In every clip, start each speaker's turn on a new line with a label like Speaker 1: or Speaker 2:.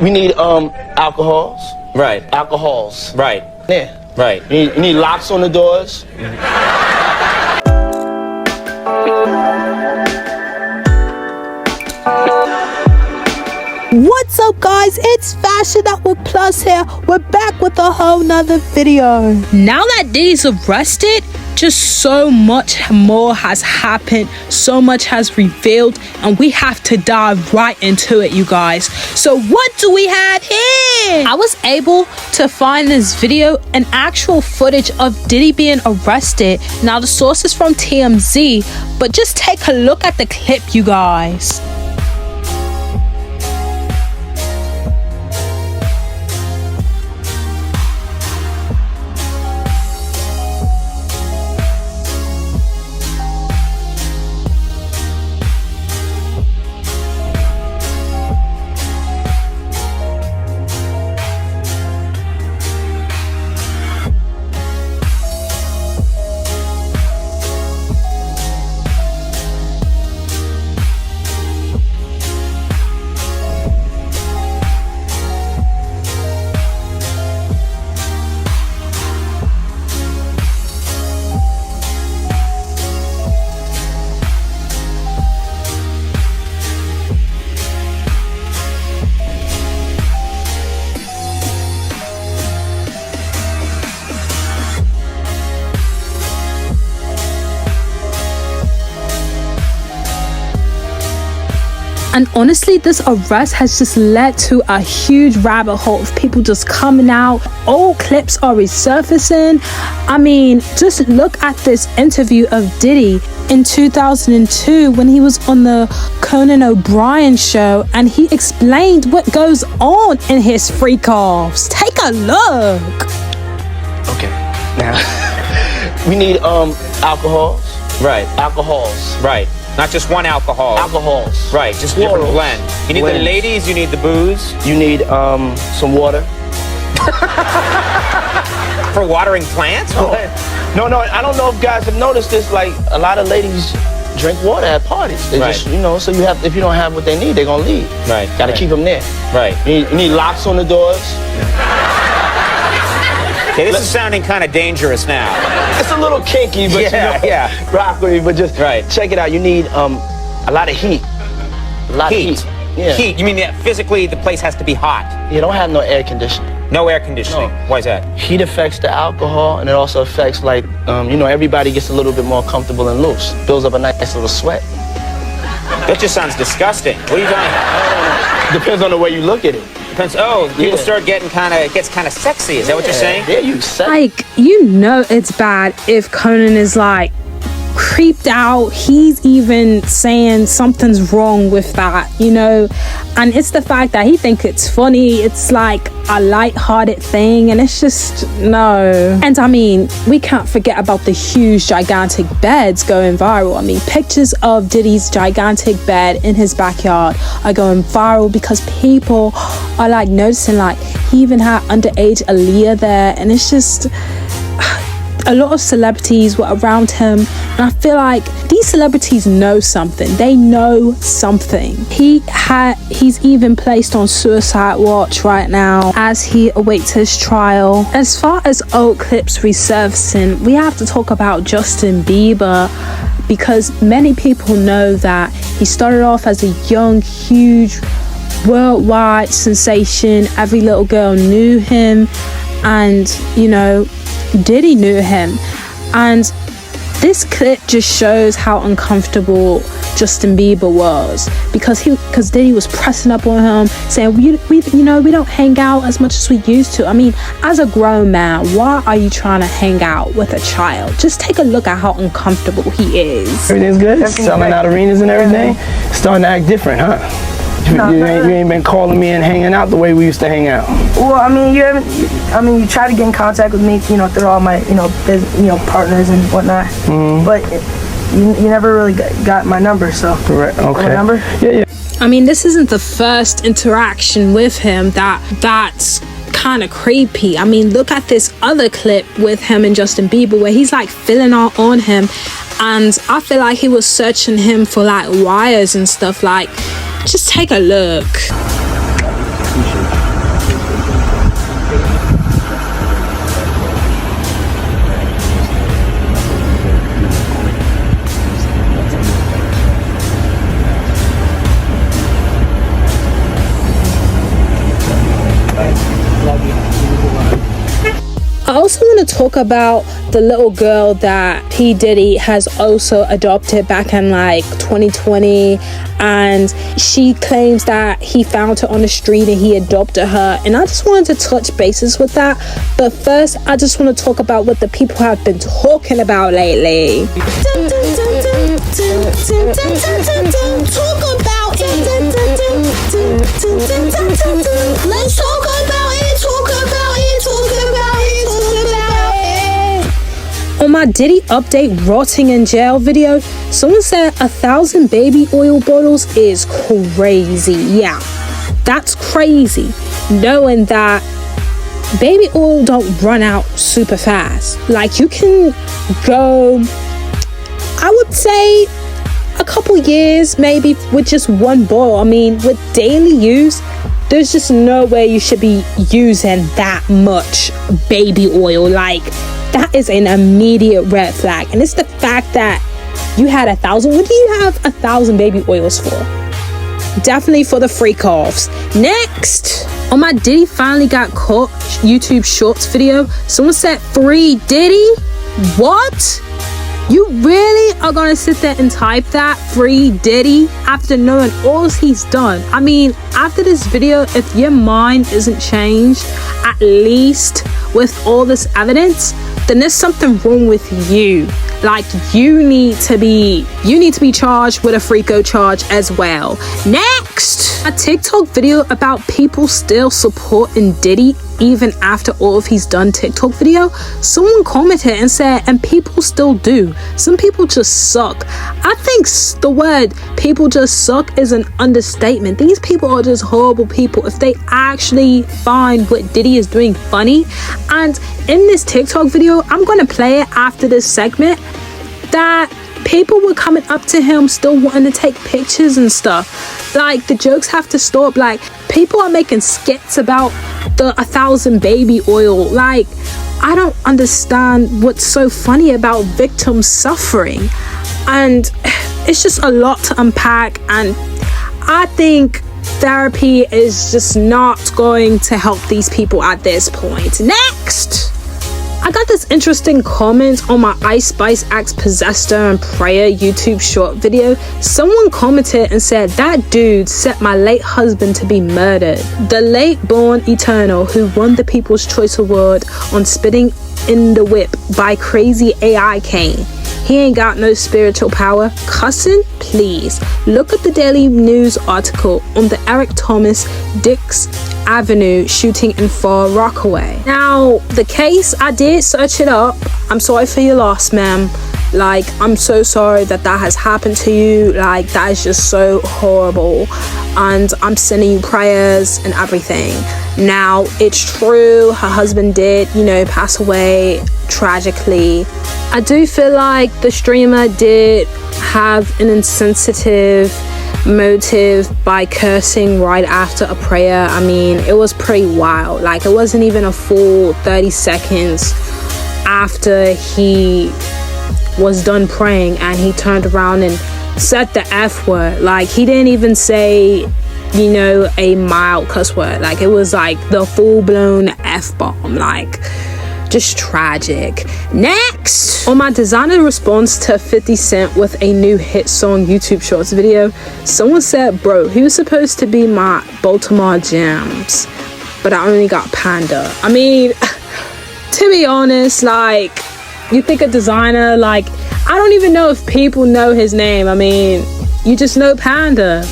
Speaker 1: We need alcohols.
Speaker 2: Right.
Speaker 1: Alcohols.
Speaker 2: Right.
Speaker 1: Yeah.
Speaker 2: Right.
Speaker 1: You need locks on the doors.
Speaker 3: What's up, guys? It's Fashion Up with Plus here. We're back with a whole nother video. Now that Diddy's arrested, just so much more has happened, so much has revealed, and we have to dive right into it, you guys. So what do we have here? I was able to find this video and actual footage of Diddy being arrested. Now the source is from TMZ, but just take a look at the clip, you guys. And honestly, this arrest has just led to a huge rabbit hole of people just coming out. Old clips are resurfacing. I mean, just look at this interview of Diddy in 2002 when he was on the Conan O'Brien show, and he explained what goes on in his freak-offs. Take a look.
Speaker 1: Okay. Now, we need alcohols.
Speaker 2: Right.
Speaker 1: Alcohols.
Speaker 2: Right. Not just one alcohol.
Speaker 1: Alcohols.
Speaker 2: Right, just a different blend. You need the ladies, you need the booze.
Speaker 1: You need some water.
Speaker 2: For watering plants?
Speaker 1: No, I don't know if guys have noticed this. Like, a lot of ladies drink water at parties. They just, so you have, if you don't have what they need, they're gonna leave.
Speaker 2: Right.
Speaker 1: Gotta keep them there.
Speaker 2: Right.
Speaker 1: You need locks on the doors.
Speaker 2: Okay, this is sounding kind of dangerous now.
Speaker 1: It's a little kinky, but
Speaker 2: yeah.
Speaker 1: Rock with me, but just check it out. You need a lot of heat. A lot of heat. Yeah.
Speaker 2: Heat. You mean that physically the place has to be hot?
Speaker 1: You don't have no air conditioning.
Speaker 2: No air conditioning.
Speaker 1: No.
Speaker 2: Why is that?
Speaker 1: Heat affects the alcohol, and it also affects, like, everybody gets a little bit more comfortable and loose. Builds up a nice little sweat.
Speaker 2: That just sounds disgusting. What are you talking about?
Speaker 1: Depends on the way you look at it.
Speaker 2: People start getting it gets kind of sexy. Is that what you're saying?
Speaker 1: Yeah, you sexy.
Speaker 3: Like, it's bad if Conan is like creeped out. He's even saying something's wrong with that, and it's the fact that he thinks it's funny. It's like a light-hearted thing, and it's just no. And I mean, we can't forget about the huge gigantic beds going viral. I mean, pictures of Diddy's gigantic bed in his backyard are going viral because people are like noticing, like, he even had underage Aaliyah there, and it's just a lot of celebrities were around him, and I feel like these celebrities know something. They know something. He's even placed on suicide watch right now as he awaits his trial. As far as old clips resurfacing, we have to talk about Justin Bieber, because many people know that he started off as a young, huge, worldwide sensation. Every little girl knew him, and Diddy knew him. And this clip just shows how uncomfortable Justin Bieber was, because Diddy was pressing up on him, saying we don't hang out as much as we used to. I mean, as a grown man, why are you trying to hang out with a child? Just take a look at how uncomfortable he is.
Speaker 1: Everything's good? Selling out arenas and everything? Starting to act different, huh? You ain't been calling me and hanging out the way we used to hang out.
Speaker 4: Well, I mean, you tried to get in contact with me, through all my, partners and whatnot. Mm-hmm. But you never really got my number, so.
Speaker 1: Correct. Okay.
Speaker 4: My number?
Speaker 1: Yeah.
Speaker 3: I mean, this isn't the first interaction with him that's kind of creepy. I mean, look at this other clip with him and Justin Bieber where he's like filling out on him, and I feel like he was searching him for like wires and stuff. Like, just take a look. want to talk about the little girl that P. Diddy has also adopted back in like 2020, and she claims that he found her on the street and he adopted her, and I just wanted to touch bases with that. But first, I just want to talk about what the people have been talking about lately. Let's talk about it. On my Diddy update rotting in jail video, someone said 1,000 baby oil bottles is crazy. Yeah, that's crazy. Knowing that baby oil don't run out super fast. Like, you can go, I would say, a couple years maybe with just one bottle. I mean, with daily use, there's just no way you should be using that much baby oil. Like, that is an immediate red flag. And it's the fact that you had 1,000. What do you have 1,000 baby oils for? Definitely for the freak offs. Next, on my Diddy finally got caught YouTube Shorts video, someone said, "Free Diddy." What? You really are gonna sit there and type that, "Free Diddy," after knowing all he's done? I mean, after this video, if your mind isn't changed, at least with all this evidence, then there's something wrong with you. Like, you need to be charged with a FRICO charge as well. Next, a TikTok video about people still supporting Diddy even after all of he's done TikTok video. Someone commented and said, and people still do. Some people just suck. I think the word "people just suck" is an understatement. These people are just horrible people if they actually find what Diddy is doing funny. And in this TikTok video, I'm gonna play it after this segment, that people were coming up to him still wanting to take pictures and stuff. Like, the jokes have to stop. Like, people are making skits about the 1,000 baby oil. Like, I don't understand what's so funny about victims suffering. And it's just a lot to unpack, and I think therapy is just not going to help these people at this point. Next, I got this interesting comment on my Ice Spice Acts Possessed Her and Prayer YouTube short video. Someone commented and said, "That dude set my late husband to be murdered." The late born Eternal, who won the People's Choice Award on Spitting in the Whip by Crazy AI Kane. He ain't got no spiritual power. Cussing? Please. Look at the Daily News article on the Eric Thomas Dix Avenue shooting in Far Rockaway. Now, the case, I did search it up. I'm sorry for your loss, ma'am. Like, I'm so sorry that has happened to you. Like, that is just so horrible. And I'm sending you prayers and everything. Now, it's true, her husband did, pass away tragically. I do feel like the streamer did have an insensitive motive by cursing right after a prayer. I mean, it was pretty wild. Like, it wasn't even a full 30 seconds after he was done praying and he turned around and said the F word. Like, he didn't even say, a mild cuss word. Like, it was like the full-blown F-bomb. Like, just tragic. Next, on my designer response to 50 Cent with a new hit song YouTube Shorts video, someone said, "Bro, he was supposed to be my Baltimore Jams, but I only got Panda." I mean, to be honest, like, you think a designer, like, I don't even know if people know his name. I mean, you just know Panda.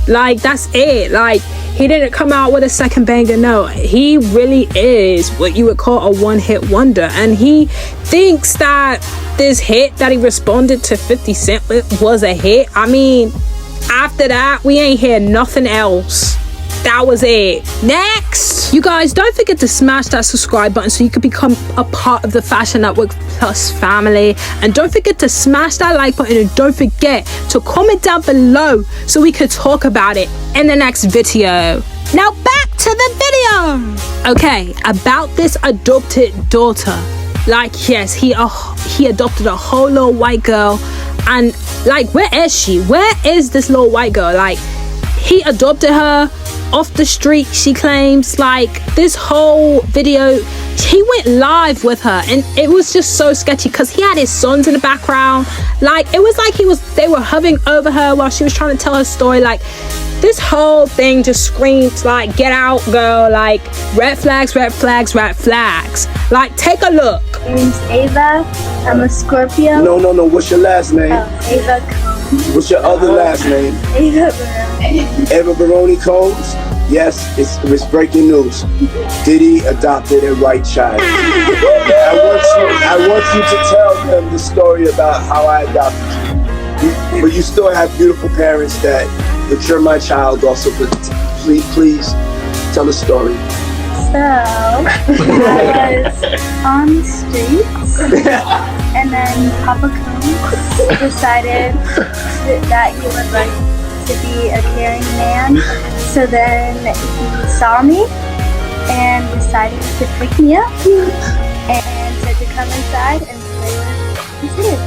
Speaker 3: Like, that's it. Like, he didn't come out with a second banger. No, he really is what you would call a one-hit wonder. And he thinks that this hit that he responded to 50 Cent with was a hit. I mean, after that, we ain't hear nothing else. That was it. Next, you guys, don't forget to smash that subscribe button so you can become a part of the Fashion Network Plus family. And don't forget to smash that like button, and don't forget to comment down below so we could talk about it in the next video. Now back to the video. Okay, about this adopted daughter. Like, yes, he adopted a whole little white girl, and like, where is she? Where is this little white girl? Like, he adopted her, off the street, she claims. Like, this whole video, he went live with her, and it was just so sketchy because he had his sons in the background. Like, it was like they were hovering over her while she was trying to tell her story. Like, this whole thing just screams like, get out, girl. Like, red flags, red flags, red flags. Like, take a look.
Speaker 5: My name's Ava. I'm a Scorpio.
Speaker 6: No. What's your last name?
Speaker 5: Ava Combs.
Speaker 6: What's your other last name?
Speaker 5: Ava Barone.
Speaker 6: Eva Baroni Combs? Yes, it's breaking news. Diddy adopted a white child. I want you to tell them the story about how I adopted you. But you still have beautiful parents that you're my child also. But please tell the story.
Speaker 5: So, I was on the streets, and then Papa Combs decided that he would like to be a caring man. So then he saw me and decided to pick me up and said to come inside and play with his kids.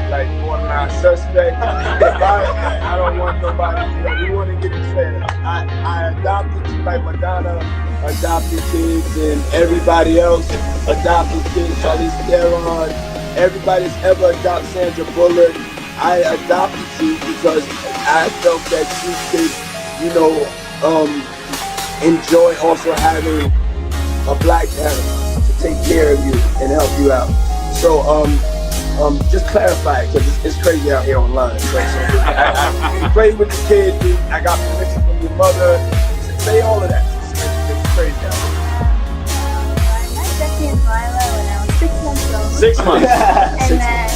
Speaker 6: Like borderline suspect. I don't want nobody. We want to get this straight. I adopted you like Madonna adopted kids, and everybody else adopted kids. Charlize Theron, everybody's ever adopted Sandra Bullock. I adopted you because I felt that you could, enjoy also having a black parent to take care of you and help you out. So just clarify it, because it's crazy out here online. So you play with the kids. I got permission from your mother. Say all of that. It's crazy out here.
Speaker 5: I met Becky and Lila when I was 6 months old.
Speaker 2: 6 months.
Speaker 5: And then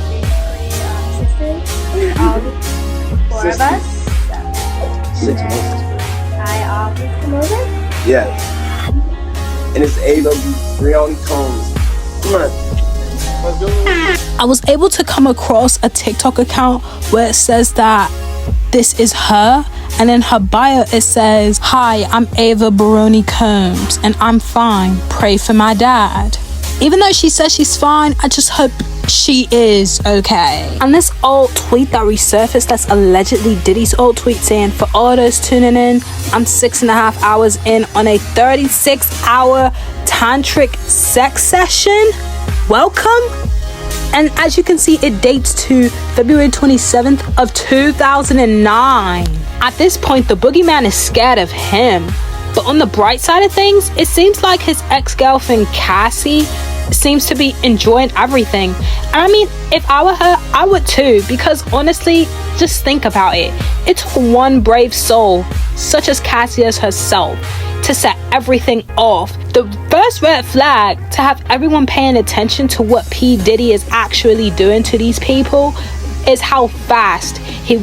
Speaker 5: basically sisters, all the four of us.
Speaker 6: 6 months.
Speaker 5: I always come over.
Speaker 6: Yes. And it's Ava Baroni Combs. Come on.
Speaker 3: I was able to come across a TikTok account where it says that this is her, and in her bio it says, "Hi, I'm Ava Baroni Combs and I'm fine. Pray for my dad." Even though she says she's fine, I just hope she is okay. And this old tweet that resurfaced, that's allegedly Diddy's old tweet, saying, "For all those tuning in, I'm 6.5 hours in on a 36-hour tantric sex session. Welcome." And as you can see, it dates to February 27th of 2009. At this point, the boogeyman is scared of him. But on the bright side of things, it seems like his ex-girlfriend Cassie seems to be enjoying everything. And I mean, if I were her, I would too, because honestly, just think about it. It took one brave soul, such as Cassie as herself, to set everything off. The first red flag to have everyone paying attention to what P. Diddy is actually doing to these people is how fast he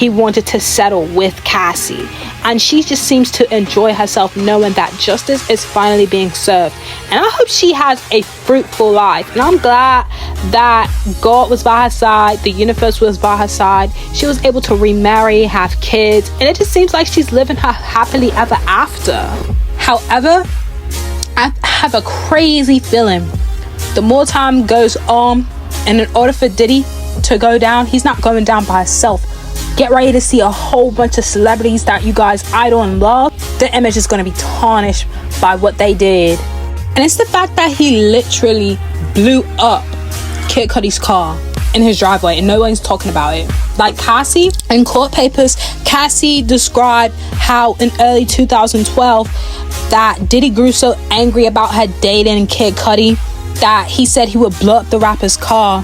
Speaker 3: wanted to settle with Cassie. And she just seems to enjoy herself knowing that justice is finally being served. And I hope she has a fruitful life. And I'm glad that God was by her side, the universe was by her side. She was able to remarry, have kids, and it just seems like she's living her happily ever after. However, I have a crazy feeling the more time goes on, and in order for Diddy to go down, he's not going down by himself. Get ready to see a whole bunch of celebrities that you guys idol and love. The image is going to be tarnished by what they did. And it's the fact that he literally blew up Kid Cudi's car in his driveway and no one's talking about it. Like Cassie, in court papers, Cassie described how in early 2012 that Diddy grew so angry about her dating Kid Cudi that he said he would blow up the rapper's car.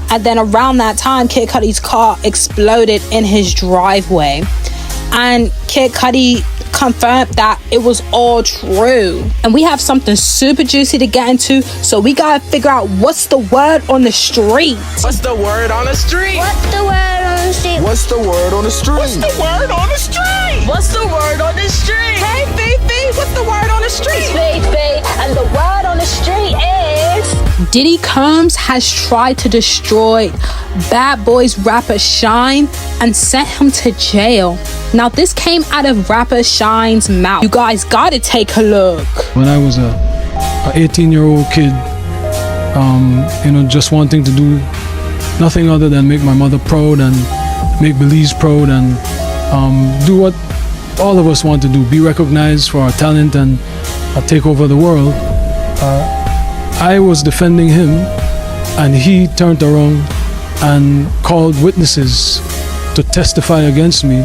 Speaker 3: And then around that time, Kid Cudi's car exploded in his driveway. And Kid Cudi confirmed that it was all true. And we have something super juicy to get into, so we gotta figure out what's the word on the street.
Speaker 1: What's the word on the street?
Speaker 5: What's the word on the street?
Speaker 1: What's the word on the street?
Speaker 2: What's the word on the street?
Speaker 1: What's the word on the street?
Speaker 2: Hey, Fifi, what's the word on the street?
Speaker 3: Fifi, and the word on the street is... Diddy Combs has tried to destroy Bad Boys rapper Shine and sent him to jail. Now this came out of rapper Shine's mouth. You guys gotta take a look.
Speaker 7: When I was a 18-year-old kid, just wanting to do nothing other than make my mother proud and make Belize proud and do what all of us want to do, be recognized for our talent and take over the world. I was defending him and he turned around and called witnesses to testify against me,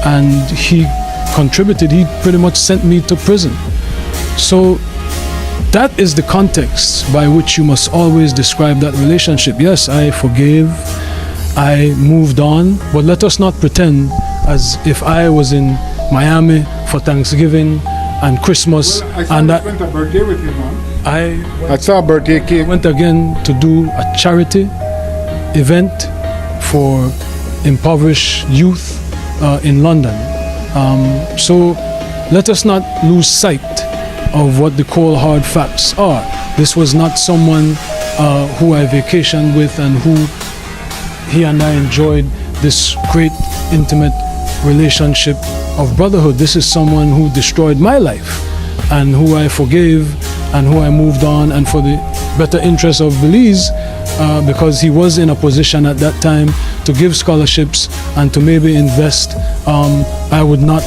Speaker 7: and he contributed. He pretty much sent me to prison. So that is the context by which you must always describe that relationship. Yes, I forgave, I moved on, but let us not pretend as if I was in Miami for Thanksgiving and Christmas.
Speaker 8: Well, I saw
Speaker 7: and
Speaker 8: you
Speaker 7: that
Speaker 8: went to a birthday with him, man.
Speaker 7: I
Speaker 8: saw a birthday cake.
Speaker 7: went again to do a charity event for impoverished youth in London. So let us not lose sight of what the cold hard facts are. This was not someone who I vacationed with and who he and I enjoyed this great intimate relationship of brotherhood. This is someone who destroyed my life and who I forgave and who I moved on, and for the better interest of Belize, because he was in a position at that time to give scholarships and to maybe invest. I would not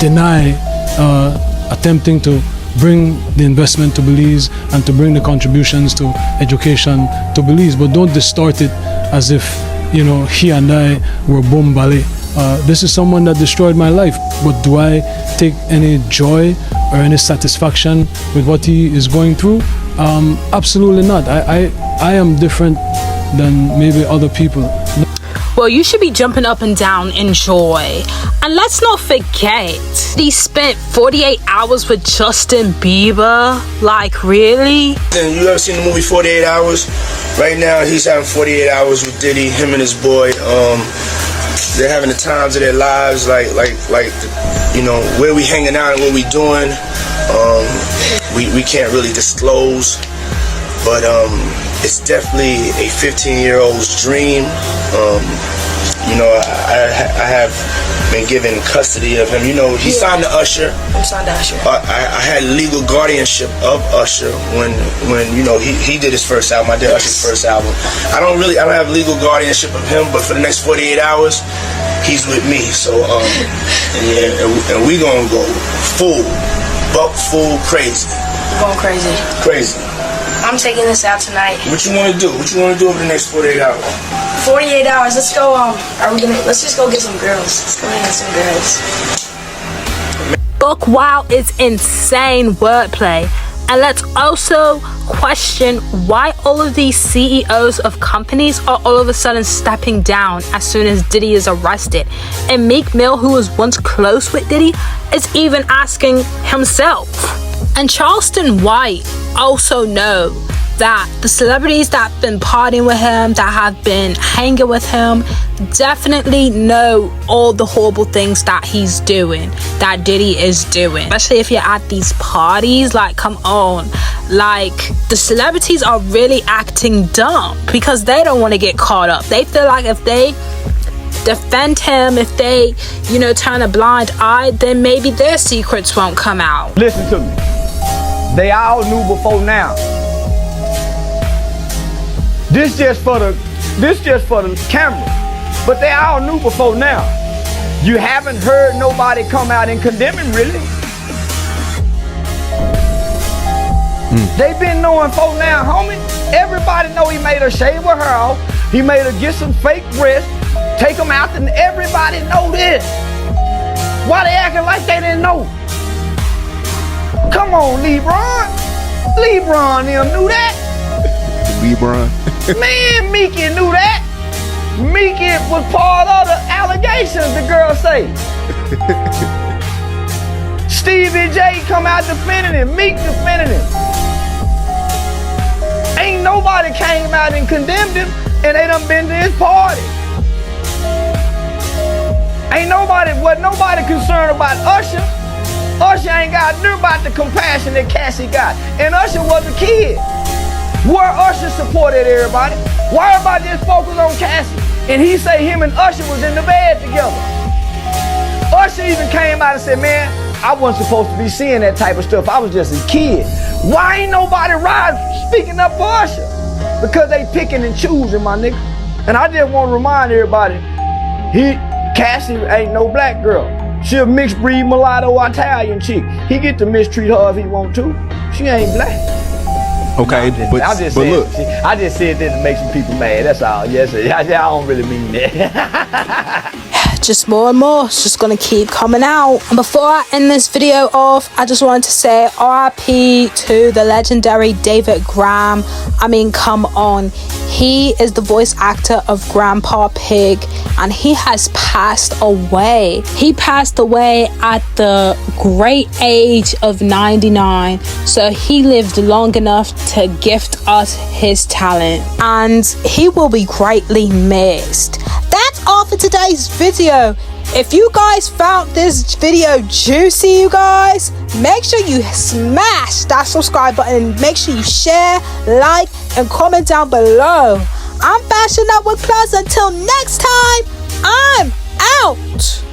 Speaker 7: deny attempting to bring the investment to Belize and to bring the contributions to education to Belize, but don't distort it as if he and I were boom ballet. This is someone that destroyed my life, but do I take any joy or any satisfaction with what he is going through? Absolutely not. I am different than maybe other people.
Speaker 3: Well, you should be jumping up and down in joy. And let's not forget, he spent 48 hours with Justin Bieber. Like, really?
Speaker 1: And you ever seen the movie 48 Hours? Right now, he's having 48 hours with Diddy, him and his boy. They're having the times of their lives, like where we hanging out and what we doing. We can't really disclose, but it's definitely a 15-year-old's dream. I have been given custody of him. He signed to Usher.
Speaker 4: I'm signed to Usher.
Speaker 1: I had legal guardianship of Usher when he did his first album. I did Usher's first album. I don't have legal guardianship of him, but for the next 48 hours, he's with me. So and we gonna go full crazy.
Speaker 4: Going crazy.
Speaker 1: Crazy.
Speaker 4: I'm taking this out tonight.
Speaker 1: What you want to do? What you want to do over the next 48 hours?
Speaker 4: 48 hours. Let's go. Let's just go get some girls. Let's go get some girls.
Speaker 3: Buck Wild is insane wordplay. And let's also question why all of these CEOs of companies are all of a sudden stepping down as soon as Diddy is arrested. And Meek Mill, who was once close with Diddy, is even asking himself. And Charleston White also know that the celebrities that have been partying with him, that have been hanging with him, definitely know all the horrible things that he's doing, that Diddy is doing. Especially if you're at these parties, like, come on. Like, the celebrities are really acting dumb because they don't want to get caught up. They feel like if they defend him, if they, turn a blind eye, then maybe their secrets won't come out.
Speaker 9: Listen to me. They all knew before now. This just for the camera. But they all knew before now. You haven't heard nobody come out and condemn him, really. They've been knowing for now, homie. Everybody know he made her shave her hair off. He made her get some fake breasts, take them out, and everybody know this. Why they acting like they didn't know? Come on, LeBron. LeBron them knew that.
Speaker 8: LeBron.
Speaker 9: Man, Meeky knew that. Meeky was part of the allegations, the girl say. Stevie J come out defending him. Meek defending him. Ain't nobody came out and condemned him, and they done been to his party. Wasn't nobody concerned about Usher. Usher ain't got near about the compassion that Cassie got. And Usher was a kid. Where Usher supported everybody. Why everybody just focus on Cassie? And he say him and Usher was in the bed together. Usher even came out and said, man, I wasn't supposed to be seeing that type of stuff. I was just a kid. Why ain't nobody speaking up for Usher? Because they picking and choosing, my nigga. And I just want to remind everybody, Cassie ain't no black girl. She a mixed breed mulatto Italian chick. He get to mistreat her if he want to. She ain't black.
Speaker 8: Okay,
Speaker 9: no, I just said that to make some people mad. That's all. Yes, I don't really mean that.
Speaker 3: Just more and more, it's just gonna keep coming out. And before I end this video off, I just wanted to say RIP to the legendary David Graham. I mean, come on, he is the voice actor of Grandpa Pig, and he has passed away. He passed away at the great age of 99, so he lived long enough to gift us his talent, and he will be greatly missed. That's all for today's video. If you guys found this video juicy, you guys, make sure you smash that subscribe button. Make sure you share, like, and comment down below. I'm Fashion Network Plus. Until next time, I'm out.